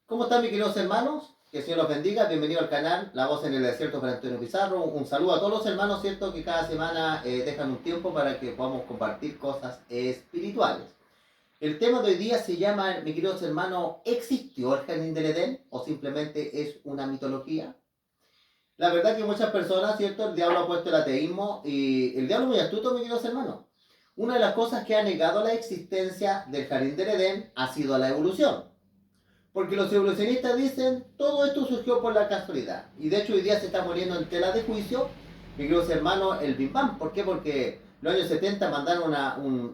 ¿Cómo están mis queridos hermanos? Que el Señor los bendiga. Bienvenido al canal La Voz en el Desierto para Antonio Pizarro. Un saludo a todos los hermanos, ¿cierto? Que cada semana dejan un tiempo para que podamos compartir cosas espirituales. El tema de hoy día se llama, mis queridos hermanos, ¿existió el jardín del Edén o simplemente es una mitología? La verdad que muchas personas, ¿cierto? El diablo ha puesto el ateísmo y el diablo es muy astuto, mis queridos hermanos. Una de las cosas que ha negado la existencia del jardín del Edén ha sido la evolución. Porque los evolucionistas dicen, todo esto surgió por la casualidad. Y de hecho hoy día se está muriendo en tela de juicio, mis queridos hermanos, el Big Bang. ¿Por qué? Porque los años 70 mandaron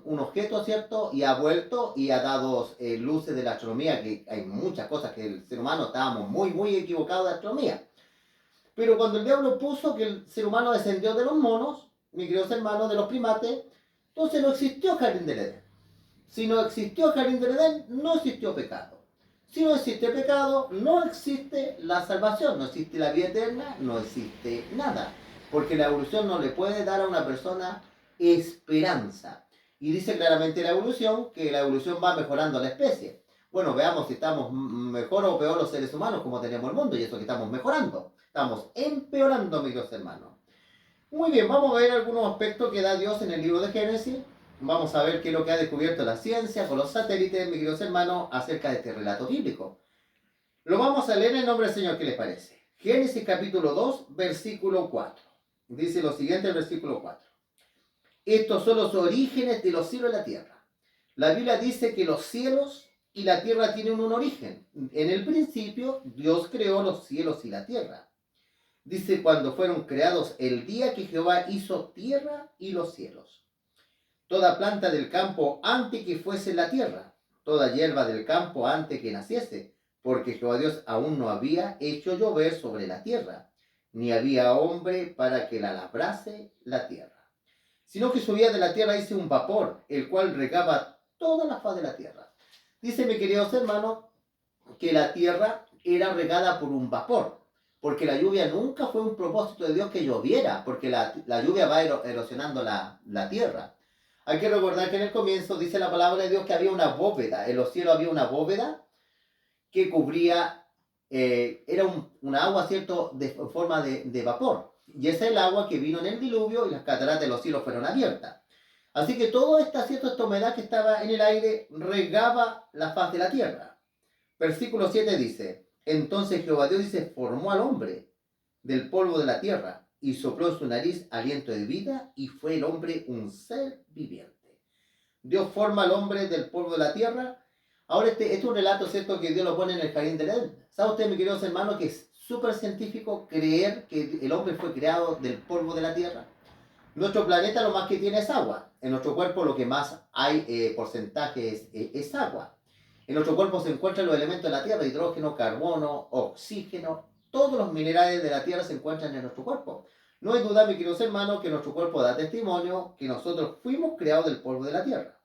un objeto, ¿cierto? Y ha vuelto y ha dado luces de la astronomía, que hay muchas cosas que el ser humano estábamos muy equivocados de astronomía. Pero cuando el diablo puso que el ser humano descendió de los monos, mis queridos hermanos, de los primates, entonces no existió jardín del Edén. Si no existió jardín del Edén, no existió pecado. Si no existe pecado, no existe la salvación, no existe la vida eterna, no existe nada. Porque la evolución no le puede dar a una persona esperanza. Y dice claramente la evolución que la evolución va mejorando a la especie. Bueno, veamos si estamos mejor o peor los seres humanos como tenemos el mundo, y eso que estamos mejorando. Estamos empeorando, mis dos hermanos. Muy bien, vamos a ver algunos aspectos que da Dios en el libro de Génesis. Vamos a ver qué es lo que ha descubierto la ciencia con los satélites, mis queridos hermanos, acerca de este relato bíblico. Lo vamos a leer en el nombre del Señor, ¿qué les parece? Génesis capítulo 2, versículo 4. Dice lo siguiente el versículo 4. Estos son los orígenes de los cielos y la tierra. La Biblia dice que los cielos y la tierra tienen un origen. En el principio, Dios creó los cielos y la tierra. Dice cuando fueron creados el día que Jehová hizo tierra y los cielos. Toda planta del campo antes que fuese la tierra, toda hierba del campo antes que naciese, porque Jehová Dios aún no había hecho llover sobre la tierra, ni había hombre para que la labrase la tierra. Sino que subía de la tierra hice un vapor, el cual regaba toda la faz de la tierra. Dice mi queridos hermanos que la tierra era regada por un vapor, porque la lluvia nunca fue un propósito de Dios que lloviera, porque la lluvia va erosionando la tierra. Hay que recordar que en el comienzo dice la palabra de Dios que había una bóveda, en los cielos había una bóveda que cubría, era una agua, ¿cierto?, de forma de vapor. Y esa es el agua que vino en el diluvio y las cataratas de los cielos fueron abiertas. Así que toda esta humedad que estaba en el aire regaba la faz de la tierra. Versículo 7 dice, entonces Jehová Dios dice, formó al hombre del polvo de la tierra y sopló en su nariz aliento de vida y fue el hombre un ser viviente. Dios forma al hombre del polvo de la tierra. Ahora este es un relato, ¿cierto?, que Dios lo pone en el jardín del Edén. ¿Sabe usted, mis queridos hermanos, que es súper científico creer que el hombre fue creado del polvo de la tierra? Nuestro planeta lo más que tiene es agua. En nuestro cuerpo lo que más hay porcentaje es agua. En nuestro cuerpo se encuentran los elementos de la tierra, hidrógeno, carbono, oxígeno. Todos los minerales de la tierra se encuentran en nuestro cuerpo. No hay duda, mis queridos hermanos, que nuestro cuerpo da testimonio que nosotros fuimos creados del polvo de la tierra.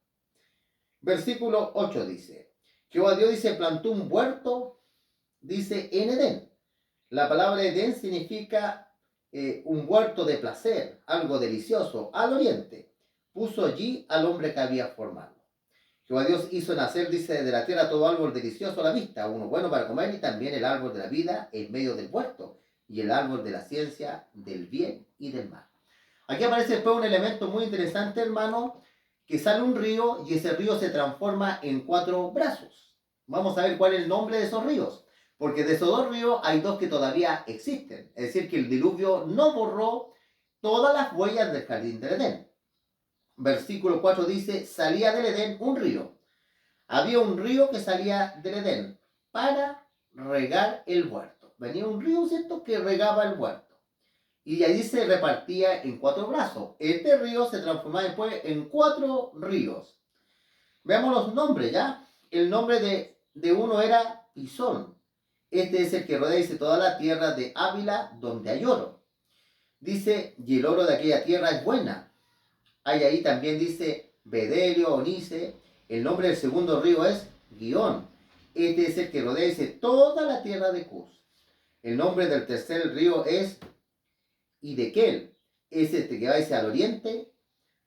Versículo 8 dice, Jehová Dios dice, plantó un huerto, dice, en Edén. La palabra Edén significa un huerto de placer, algo delicioso, al oriente. Puso allí al hombre que había formado. Jehová Dios hizo nacer, dice, de la tierra todo árbol delicioso a la vista, uno bueno para comer y también el árbol de la vida en medio del huerto y el árbol de la ciencia del bien y del mal. Aquí aparece después un elemento muy interesante, hermano, que sale un río y ese río se transforma en 4 brazos. Vamos a ver cuál es el nombre de esos ríos, porque de esos 2 ríos hay 2 que todavía existen. Es decir, que el diluvio no borró todas las huellas del jardín del Edén. Versículo 4 dice, salía del Edén un río. Había un río que salía del Edén para regar el huerto. Venía un río, ¿cierto?, que regaba el huerto. Y allí se repartía en 4 brazos. Este río se transformaba después en 4 ríos. Veamos los nombres, ¿ya? El nombre de uno era Pisón. Este es el que rodea, dice, toda la tierra de Ávila donde hay oro. Dice, y el oro de aquella tierra es buena. Hay ahí también, dice, Bedelio, Onice. El nombre del segundo río es Guión. Este es el que rodea, dice, toda la tierra de Cus. El nombre del tercer río es Idequel. Es este que va hacia al oriente,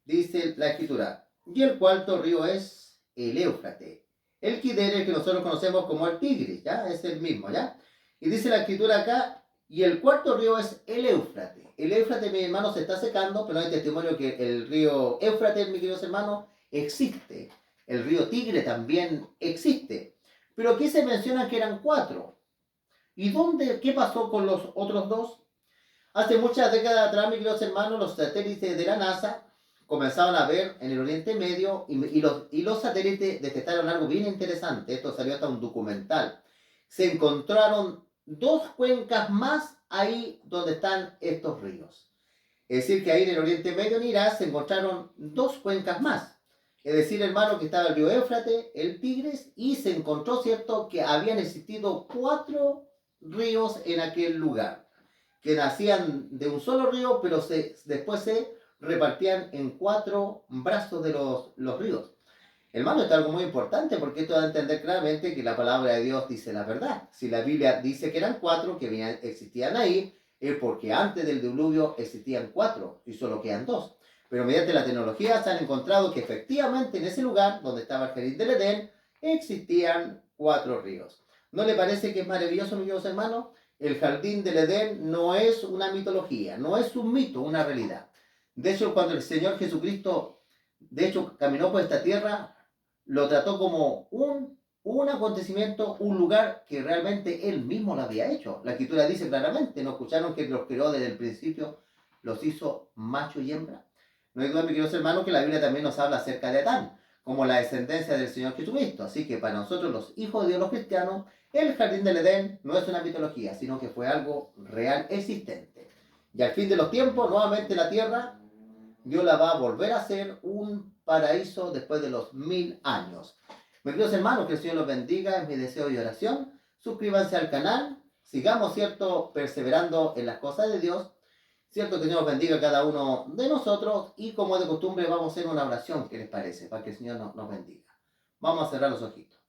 dice la escritura. Y el cuarto río es el Éufrates. El Kidder, el que nosotros conocemos como el Tigris, ¿ya? Es el mismo, ¿ya? Y dice la escritura acá, y el cuarto río es el Éufrates. El Éufrates, mi hermano, se está secando, pero hay testimonio que el río Éufrates, mis queridos hermanos, existe. El río Tigre también existe. Pero aquí se menciona que eran 4. ¿Y qué pasó con los otros 2? Hace muchas décadas atrás, mis queridos hermanos, los satélites de la NASA comenzaron a ver en el Oriente Medio y los satélites detectaron algo bien interesante. Esto salió hasta un documental. Se encontraron 2 cuencas más ahí donde están estos ríos. Es decir, que ahí en el Oriente Medio, en Irak, se encontraron 2 cuencas más. Es decir, hermano, que estaba el río Éufrates, el Tigris, y se encontró, ¿cierto?, que habían existido 4 ríos en aquel lugar, que nacían de un solo río, pero después se repartían en 4 brazos de los ríos. Hermano, esto es algo muy importante porque esto da a entender claramente que la palabra de Dios dice la verdad. Si la Biblia dice que eran 4 que existían ahí, es porque antes del diluvio existían 4 y solo quedan 2. Pero mediante la tecnología se han encontrado que efectivamente en ese lugar donde estaba el jardín del Edén existían 4 ríos. ¿No le parece que es maravilloso, mis queridos hermanos? El jardín del Edén no es una mitología, no es un mito, una realidad. De hecho, cuando el Señor Jesucristo, caminó por esta tierra, lo trató como un acontecimiento, un lugar que realmente él mismo lo había hecho. La escritura dice claramente, ¿no escucharon que los creó desde el principio, los hizo macho y hembra? No hay duda, mis queridos hermanos, que la Biblia también nos habla acerca de Adán, como la descendencia del Señor Jesucristo. Así que para nosotros los hijos de Dios, los cristianos, el jardín del Edén no es una mitología, sino que fue algo real existente. Y al fin de los tiempos, nuevamente la tierra, Dios la va a volver a hacer un paraíso después de los 1000 años. Mis queridos hermanos, que el Señor los bendiga, es mi deseo y oración. Suscríbanse al canal, sigamos, ¿cierto?, perseverando en las cosas de Dios. Cierto, que Dios bendiga a cada uno de nosotros y como de costumbre vamos a hacer una oración, ¿qué les parece? Para que el Señor nos bendiga. Vamos a cerrar los ojitos.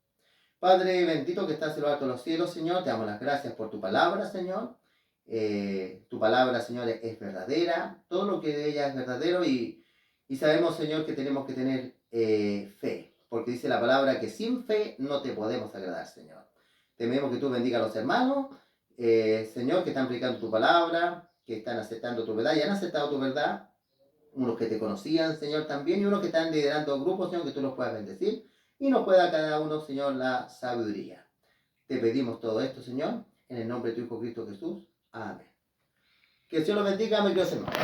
Padre bendito que estás en lo alto de los cielos, Señor, te damos las gracias por tu palabra, Señor. Tu palabra, Señor, es verdadera, todo lo que de ella es verdadero y sabemos, Señor, que tenemos que tener fe, porque dice la palabra que sin fe no te podemos agradar, Señor. Tememos que tú bendiga a los hermanos, Señor, que están aplicando tu palabra, que están aceptando tu verdad y han aceptado tu verdad, unos que te conocían, Señor, también, y unos que están liderando grupos, Señor, que tú los puedas bendecir y nos pueda cada uno, Señor, la sabiduría. Te pedimos todo esto, Señor, en el nombre de tu Hijo Cristo Jesús. Amén. Que el Señor los bendiga, mis queridos hermanos.